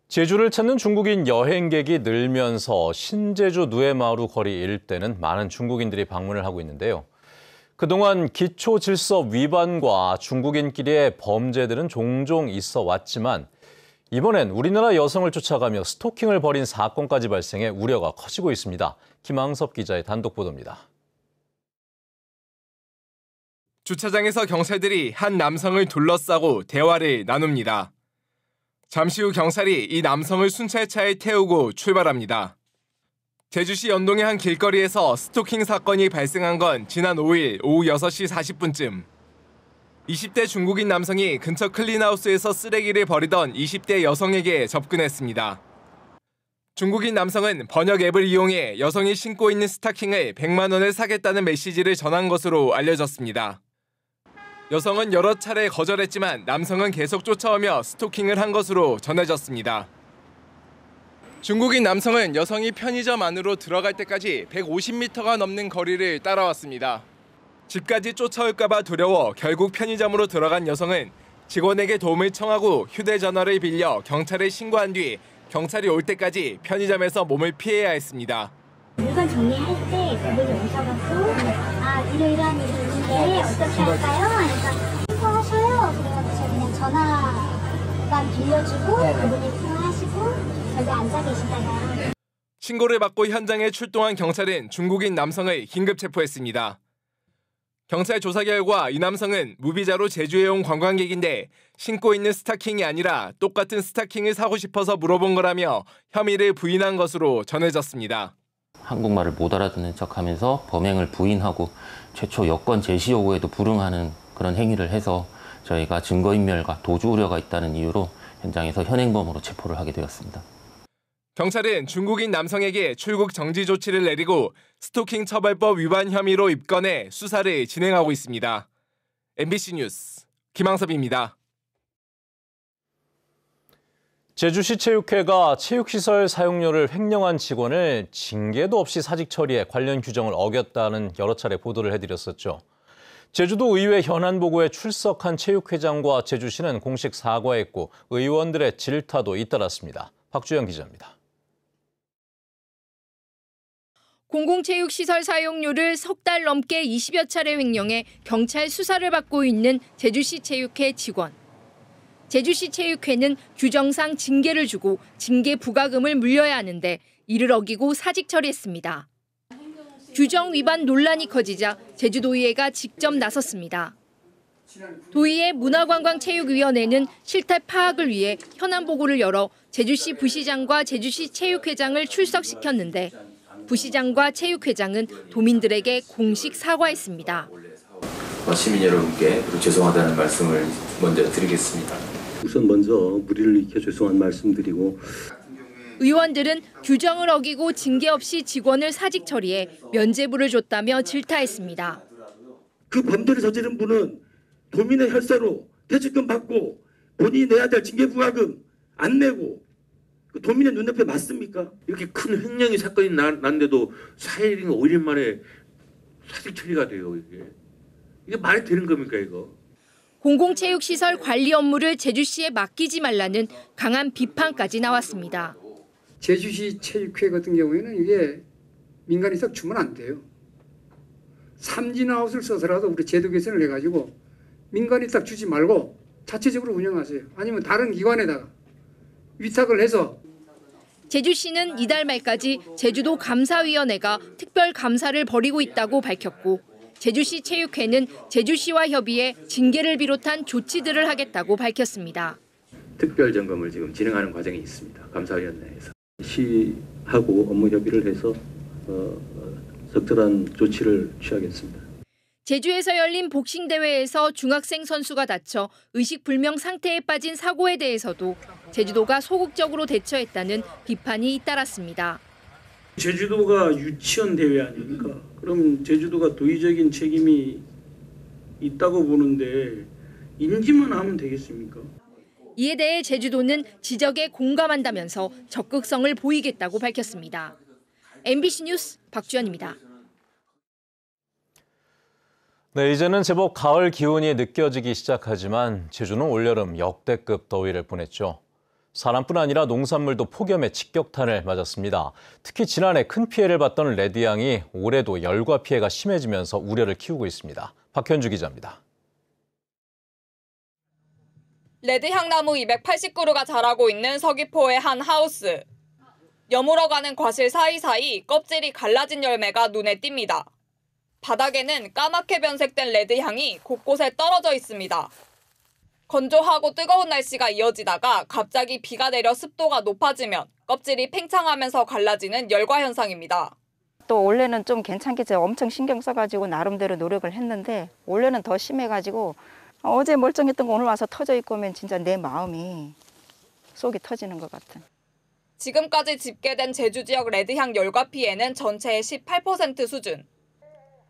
제주를 찾는 중국인 여행객이 늘면서 신제주 누에마루 거리 일대는 많은 중국인들이 방문을 하고 있는데요. 그동안 기초 질서 위반과 중국인끼리의 범죄들은 종종 있어 왔지만 이번엔 우리나라 여성을 쫓아가며 스토킹을 벌인 사건까지 발생해 우려가 커지고 있습니다. 김항섭 기자의 단독 보도입니다. 주차장에서 경찰들이 한 남성을 둘러싸고 대화를 나눕니다. 잠시 후 경찰이 이 남성을 순찰차에 태우고 출발합니다. 제주시 연동의 한 길거리에서 스토킹 사건이 발생한 건 지난 5일 오후 6시 40분쯤. 20대 중국인 남성이 근처 클린하우스에서 쓰레기를 버리던 20대 여성에게 접근했습니다. 중국인 남성은 번역 앱을 이용해 여성이 신고 있는 스타킹을 100만 원에 사겠다는 메시지를 전한 것으로 알려졌습니다. 여성은 여러 차례 거절했지만 남성은 계속 쫓아오며 스토킹을 한 것으로 전해졌습니다. 중국인 남성은 여성이 편의점 안으로 들어갈 때까지 150m가 넘는 거리를 따라왔습니다. 집까지 쫓아올까 봐 두려워 결국 편의점으로 들어간 여성은 직원에게 도움을 청하고 휴대전화를 빌려 경찰에 신고한 뒤 경찰이 올 때까지 편의점에서 몸을 피해야 했습니다. 물건 정리할 때 그분이 오셔갖고 이러이러한 일이 있는데 어떻게 할까요? 그러니까 신고하셔요. 그래가지고 그냥 전화만 빌려주고 그분이 통화하시고 저기 앉아 계시다가 신고를 받고 현장에 출동한 경찰은 중국인 남성을 긴급 체포했습니다. 경찰 조사 결과 이 남성은 무비자로 제주에 온 관광객인데 신고 있는 스타킹이 아니라 똑같은 스타킹을 사고 싶어서 물어본 거라며 혐의를 부인한 것으로 전해졌습니다. 한국말을 못 알아듣는 척하면서 범행을 부인하고 최초 여권 제시 요구에도 불응하는 그런 행위를 해서 저희가 증거인멸과 도주 우려가 있다는 이유로 현장에서 현행범으로 체포를 하게 되었습니다. 경찰은 중국인 남성에게 출국 정지 조치를 내리고 스토킹 처벌법 위반 혐의로 입건해 수사를 진행하고 있습니다. MBC 뉴스 김항섭입니다. 제주시 체육회가 체육시설 사용료를 횡령한 직원을 징계도 없이 사직 처리해 관련 규정을 어겼다는 여러 차례 보도를 해드렸었죠. 제주도 의회 현안보고에 출석한 체육회장과 제주시는 공식 사과했고 의원들의 질타도 잇따랐습니다. 박주영 기자입니다. 공공체육시설 사용료를 석 달 넘게 20여 차례 횡령해 경찰 수사를 받고 있는 제주시 체육회 직원. 제주시 체육회는 규정상 징계를 주고 징계 부과금을 물려야 하는데 이를 어기고 사직 처리했습니다. 규정 위반 논란이 커지자 제주도의회가 직접 나섰습니다. 도의회 문화관광체육위원회는 실태 파악을 위해 현안보고를 열어 제주시 부시장과 제주시 체육회장을 출석시켰는데 부시장과 체육회장은 도민들에게 공식 사과했습니다. 시민 여러분께 죄송하다는 말씀을 먼저 드리겠습니다. 우선 먼저 무리를 일으켜 죄송한 말씀드리고 의원들은 규정을 어기고 징계 없이 직원을 사직 처리해 면죄부를 줬다며 질타했습니다. 그 범죄를 저지른 분은 도민의 혈세로 퇴직금 받고 본인이 내야 될 징계 부과금 안 내고 그 도민의 눈앞에 맞습니까? 이렇게 큰 횡령이 사건이 났는데도 4일인가 5일 만에 사직 처리가 돼요. 이게 말이 되는 겁니까 이거? 공공체육시설 관리 업무를 제주시에 맡기지 말라는 강한 비판까지 나왔습니다. 제주시 체육회 같은 경우에는 이게 민간이 썩 주면 안 돼요. 삼진아웃을 써서라도 우리 제도 개선을 해가지고 민간이 딱 주지 말고 자체적으로 운영하세요. 아니면 다른 기관에다가 위탁을 해서. 제주시는 이달 말까지 제주도 감사위원회가 특별 감사를 벌이고 있다고 밝혔고 제주시 체육회는 제주시와 협의해 징계를 비롯한 조치들을 하겠다고 밝혔습니다. 특별 점검을 지금 진행하는 과정이 있습니다. 감사위원회에서. 시하고 업무 협의를 해서 적절한 조치를 취하겠습니다. 제주에서 열린 복싱 대회에서 중학생 선수가 다쳐 의식불명 상태에 빠진 사고에 대해서도 제주도가 소극적으로 대처했다는 비판이 잇따랐습니다. 제주도가 유치원 대회 아닙니까? 그럼 제주도가 도의적인 책임이 있다고 보는데 인지만 하면 되겠습니까? 이에 대해 제주도는 지적에 공감한다면서 적극성을 보이겠다고 밝혔습니다. MBC 뉴스 박주연입니다. 네, 이제는 제법 가을 기운이 느껴지기 시작하지만 제주는 올여름 역대급 더위를 보냈죠. 사람뿐 아니라 농산물도 폭염에 직격탄을 맞았습니다. 특히 지난해 큰 피해를 봤던 레드향이 올해도 열과 피해가 심해지면서 우려를 키우고 있습니다. 박현주 기자입니다. 레드향나무 280그루가 자라고 있는 서귀포의 한 하우스. 여물어가는 과실 사이사이 껍질이 갈라진 열매가 눈에 띕니다. 바닥에는 까맣게 변색된 레드향이 곳곳에 떨어져 있습니다. 건조하고 뜨거운 날씨가 이어지다가 갑자기 비가 내려 습도가 높아지면 껍질이 팽창하면서 갈라지는 열과 현상입니다. 또 올해는 좀 괜찮게 제가 엄청 신경 써가지고 나름대로 노력을 했는데 올해는 더 심해가지고 어제 멀쩡했던 거 오늘 와서 터져 있고 하면 진짜 내 마음이 속이 터지는 것 같은. 지금까지 집계된 제주 지역 레드향 열과 피해는 전체의 18% 수준.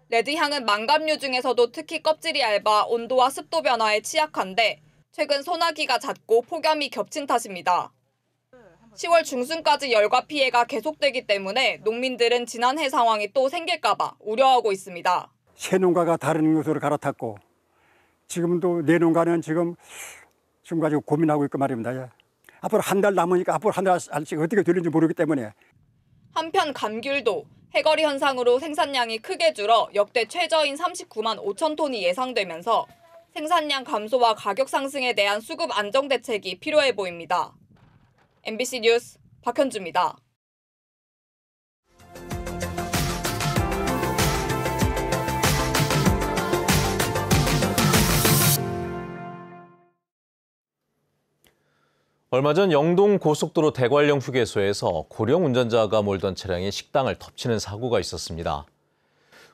레드향은 망감류 중에서도 특히 껍질이 얇아 온도와 습도 변화에 취약한데 최근 소나기가 잦고 폭염이 겹친 탓입니다. 10월 중순까지 열과 피해가 계속되기 때문에 농민들은 지난해 상황이 또 생길까 봐 우려하고 있습니다. 새 농가가 다른 곳으로 갈아탔고 지금도 내 농가는 지금 가지고 고민하고 있고 말입니다. 앞으로 한 달 남으니까 앞으로 한 달씩 어떻게 되는지 모르기 때문에. 한편 감귤도 해거리 현상으로 생산량이 크게 줄어 역대 최저인 39만 5천 톤이 예상되면서 생산량 감소와 가격 상승에 대한 수급 안정 대책이 필요해 보입니다. MBC 뉴스 박현주입니다. 얼마 전 영동 고속도로 대관령 휴게소에서 고령 운전자가 몰던 차량이 식당을 덮치는 사고가 있었습니다.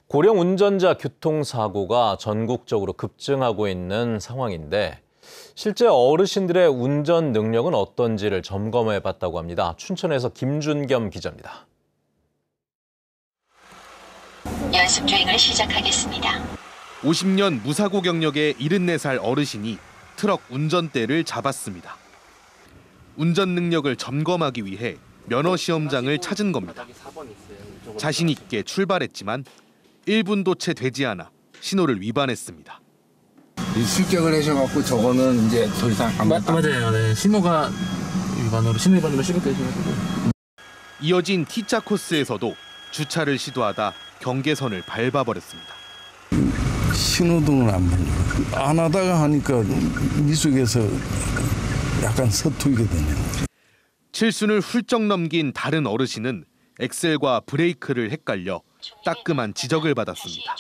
고령 운전자 교통사고가 전국적으로 급증하고 있는 상황인데 실제 어르신들의 운전 능력은 어떤지를 점검해 봤다고 합니다. 춘천에서 김준겸 기자입니다. 연습 주행을 시작하겠습니다. 50년 무사고 경력의 74살 어르신이 트럭 운전대를 잡았습니다. 운전 능력을 점검하기 위해 면허 시험장을 찾은 겁니다. 자신 있게 출발했지만 1분도 채 되지 않아 신호를 위반했습니다. 실격을 하셔갖고 저거는 이제 더 이상 안 맞아요. 네. 신호 위반으로 실격되셔가지고. 이어진 T자 코스에서도 주차를 시도하다 경계선을 밟아버렸습니다. 신호등을 안 하다가 하니까 미숙에서 약간 서투르게 되네요. 칠순을 훌쩍 넘긴 다른 어르신은 엑셀과 브레이크를 헷갈려 따끔한 지적을 받았습니다.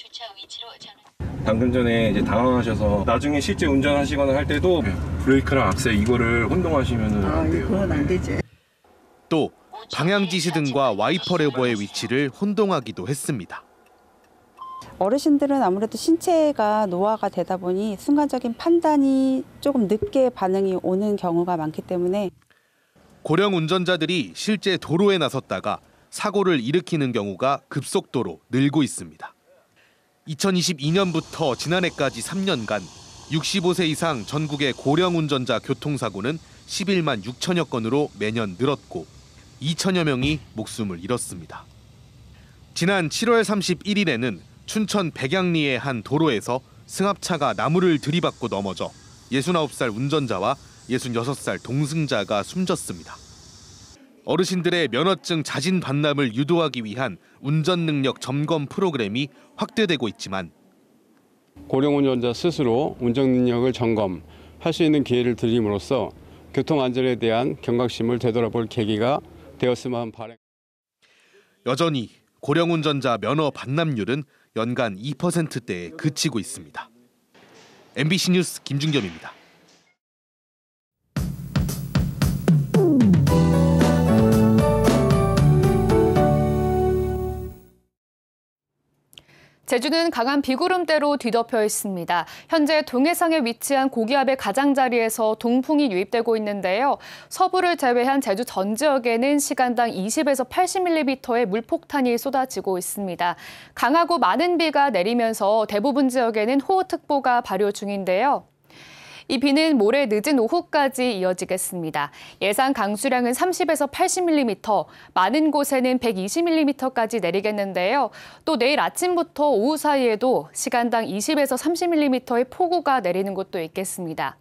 방금 전에 이제 당황하셔서 나중에 실제 운전하시거나 할 때도 브레이크랑 악셀 이거를 혼동하시면 안 돼요. 그건 안 되지. 또 방향 지시등과 와이퍼 레버의 위치를 혼동하기도 했습니다. 어르신들은 아무래도 신체가 노화가 되다 보니 순간적인 판단이 조금 늦게 반응이 오는 경우가 많기 때문에 고령 운전자들이 실제 도로에 나섰다가 사고를 일으키는 경우가 급속도로 늘고 있습니다. 2022년부터 지난해까지 3년간 65세 이상 전국의 고령 운전자 교통사고는 11만 6천여 건으로 매년 늘었고 2천여 명이 목숨을 잃었습니다. 지난 7월 31일에는 춘천 백양리의 한 도로에서 승합차가 나무를 들이받고 넘어져 69살 운전자와 66살 동승자가 숨졌습니다. 어르신들의 면허증 자진 반납을 유도하기 위한 운전 능력 점검 프로그램이 확대되고 있지만 고령 운전자 스스로 운전 능력을 점검할 수 있는 기회를 드림으로써 교통 안전에 대한 경각심을 되돌아볼 계기가 되었으면 바랍니다. 여전히 고령 운전자 면허 반납률은 연간 2%대에 그치고 있습니다. MBC 뉴스 김준겸입니다. 제주는 강한 비구름대로 뒤덮여 있습니다. 현재 동해상에 위치한 고기압의 가장자리에서 동풍이 유입되고 있는데요. 서부를 제외한 제주 전 지역에는 시간당 20에서 80mm의 물폭탄이 쏟아지고 있습니다. 강하고 많은 비가 내리면서 대부분 지역에는 호우특보가 발효 중인데요. 이 비는 모레 늦은 오후까지 이어지겠습니다. 예상 강수량은 30에서 80mm, 많은 곳에는 120mm까지 내리겠는데요. 또 내일 아침부터 오후 사이에도 시간당 20에서 30mm의 폭우가 내리는 곳도 있겠습니다.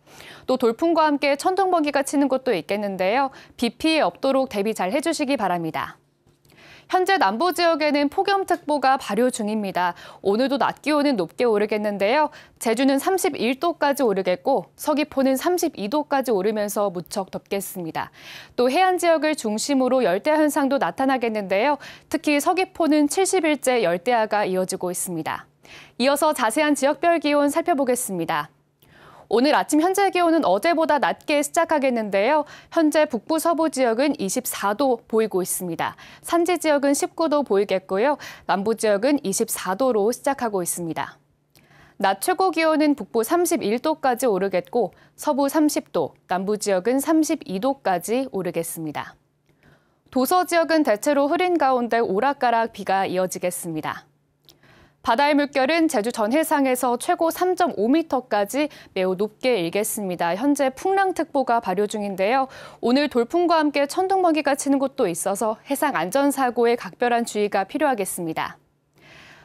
또 돌풍과 함께 천둥번개가 치는 곳도 있겠는데요. 비 피해 없도록 대비 잘 해주시기 바랍니다. 현재 남부 지역에는 폭염특보가 발효 중입니다. 오늘도 낮 기온은 높게 오르겠는데요. 제주는 31도까지 오르겠고 서귀포는 32도까지 오르면서 무척 덥겠습니다. 또 해안 지역을 중심으로 열대야 현상도 나타나겠는데요. 특히 서귀포는 70일째 열대야가 이어지고 있습니다. 이어서 자세한 지역별 기온 살펴보겠습니다. 오늘 아침 현재 기온은 어제보다 낮게 시작하겠는데요. 현재 북부 서부 지역은 24도 보이고 있습니다. 산지 지역은 19도 보이겠고요. 남부 지역은 24도로 시작하고 있습니다. 낮 최고 기온은 북부 31도까지 오르겠고 서부 30도, 남부 지역은 32도까지 오르겠습니다. 도서 지역은 대체로 흐린 가운데 오락가락 비가 이어지겠습니다. 바다의 물결은 제주 전 해상에서 최고 3.5m까지 매우 높게 일겠습니다. 현재 풍랑특보가 발효 중인데요. 오늘 돌풍과 함께 천둥번개가 치는 곳도 있어서 해상 안전사고에 각별한 주의가 필요하겠습니다.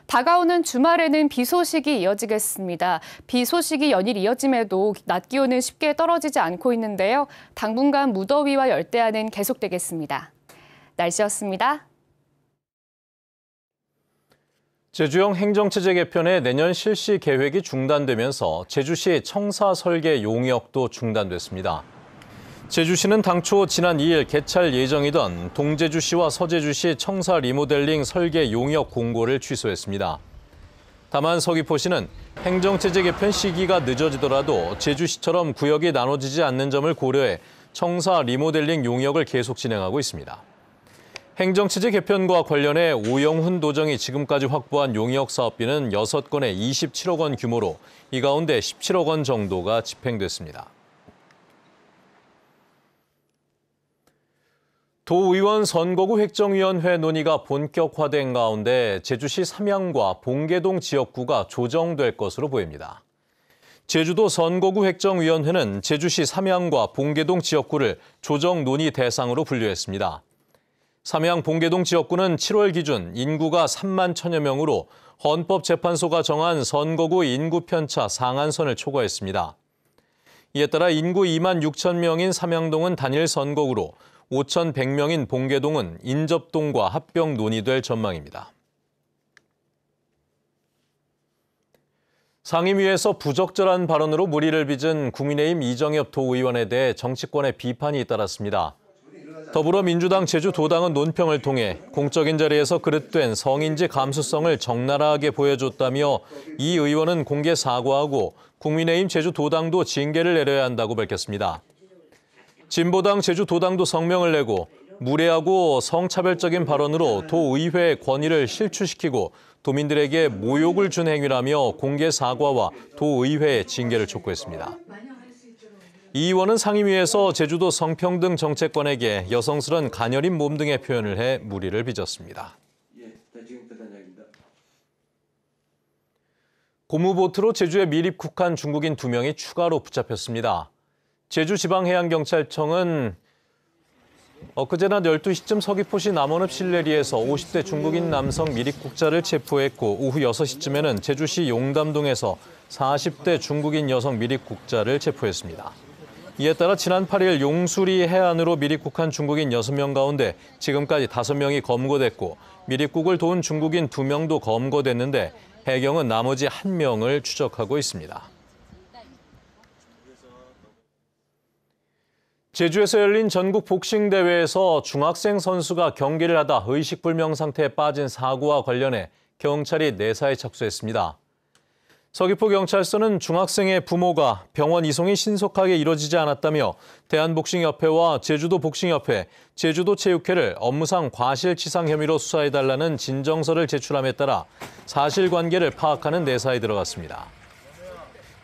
다가오는 주말에는 비 소식이 이어지겠습니다. 비 소식이 연일 이어짐에도 낮 기온은 쉽게 떨어지지 않고 있는데요. 당분간 무더위와 열대야는 계속되겠습니다. 날씨였습니다. 제주형 행정체제 개편의 내년 실시 계획이 중단되면서 제주시 청사 설계 용역도 중단됐습니다. 제주시는 당초 지난 2일 개찰 예정이던 동제주시와 서제주시 청사 리모델링 설계 용역 공고를 취소했습니다. 다만 서귀포시는 행정체제 개편 시기가 늦어지더라도 제주시처럼 구역이 나눠지지 않는 점을 고려해 청사 리모델링 용역을 계속 진행하고 있습니다. 행정체제 개편과 관련해 오영훈 도정이 지금까지 확보한 용역 사업비는 6건에 27억 원 규모로 이 가운데 17억 원 정도가 집행됐습니다. 도의원 선거구 획정위원회 논의가 본격화된 가운데 제주시 삼양과 봉계동 지역구가 조정될 것으로 보입니다. 제주도 선거구 획정위원회는 제주시 삼양과 봉계동 지역구를 조정 논의 대상으로 분류했습니다. 삼양 봉계동 지역구는 7월 기준 인구가 3만 1천여 명으로 헌법재판소가 정한 선거구 인구 편차 상한선을 초과했습니다. 이에 따라 인구 2만 6천 명인 삼양동은 단일 선거구로 5,100명인 봉계동은 인접동과 합병 논의될 전망입니다. 상임위에서 부적절한 발언으로 물의를 빚은 국민의힘 이정엽 도의원에 대해 정치권의 비판이 잇따랐습니다. 더불어민주당 제주도당은 논평을 통해 공적인 자리에서 그릇된 성인지 감수성을 적나라하게 보여줬다며 이 의원은 공개 사과하고 국민의힘 제주도당도 징계를 내려야 한다고 밝혔습니다. 진보당 제주도당도 성명을 내고 무례하고 성차별적인 발언으로 도의회의 권위를 실추시키고 도민들에게 모욕을 준 행위라며 공개 사과와 도의회의 징계를 촉구했습니다. 이 의원은 상임위에서 제주도 성평등 정책관에게 여성스런 가녀린 몸 등의 표현을 해 물의를 빚었습니다. 고무보트로 제주에 밀입국한 중국인 2명이 추가로 붙잡혔습니다. 제주지방해양경찰청은 엊그제 낮 12시쯤 서귀포시 남원읍 실내리에서 50대 중국인 남성 밀입국자를 체포했고 오후 6시쯤에는 제주시 용담동에서 40대 중국인 여성 밀입국자를 체포했습니다. 이에 따라 지난 8일 용수리 해안으로 밀입국한 중국인 6명 가운데 지금까지 5명이 검거됐고 밀입국을 도운 중국인 2명도 검거됐는데 해경은 나머지 1명을 추적하고 있습니다. 제주에서 열린 전국 복싱 대회에서 중학생 선수가 경기를 하다 의식불명 상태에 빠진 사고와 관련해 경찰이 내사에 착수했습니다. 서귀포경찰서는 중학생의 부모가 병원 이송이 신속하게 이뤄지지 않았다며 대한복싱협회와 제주도복싱협회, 제주도체육회를 업무상 과실치상 혐의로 수사해달라는 진정서를 제출함에 따라 사실관계를 파악하는 내사에 들어갔습니다.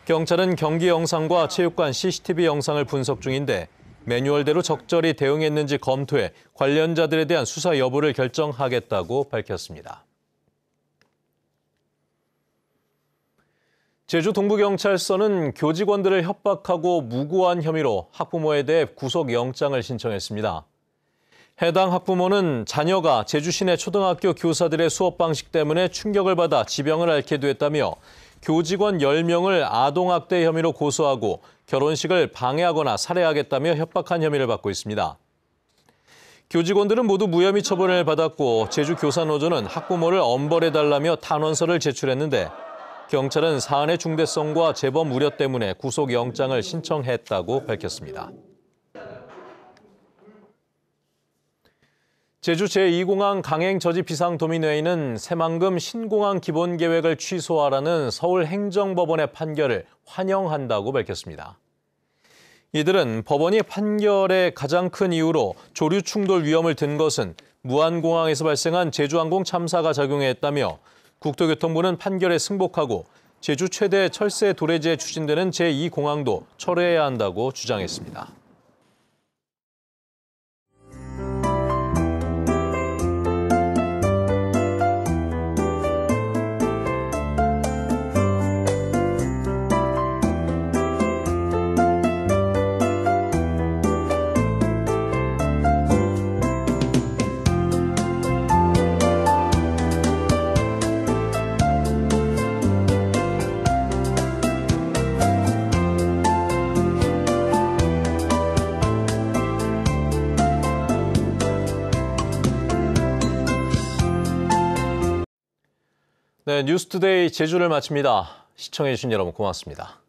경찰은 경기 영상과 체육관 CCTV 영상을 분석 중인데 매뉴얼대로 적절히 대응했는지 검토해 관련자들에 대한 수사 여부를 결정하겠다고 밝혔습니다. 제주 동부경찰서는 교직원들을 협박하고 무고한 혐의로 학부모에 대해 구속영장을 신청했습니다. 해당 학부모는 자녀가 제주 시내 초등학교 교사들의 수업 방식 때문에 충격을 받아 지병을 앓게 됐다며 교직원 10명을 아동학대 혐의로 고소하고 결혼식을 방해하거나 살해하겠다며 협박한 혐의를 받고 있습니다. 교직원들은 모두 무혐의 처분을 받았고 제주교사노조는 학부모를 엄벌해달라며 탄원서를 제출했는데 경찰은 사안의 중대성과 재범 우려 때문에 구속영장을 신청했다고 밝혔습니다. 제주 제2공항 강행저지비상도민회의는 새만금 신공항 기본계획을 취소하라는 서울행정법원의 판결을 환영한다고 밝혔습니다. 이들은 법원이 판결의 가장 큰 이유로 조류 충돌 위험을 든 것은 무안공항에서 발생한 제주항공 참사가 작용했다며 국토교통부는 판결에 승복하고 제주 최대 철새 도래지에 추진되는 제2공항도 철회해야 한다고 주장했습니다. 네, 뉴스투데이 제주를 마칩니다. 시청해주신 여러분 고맙습니다.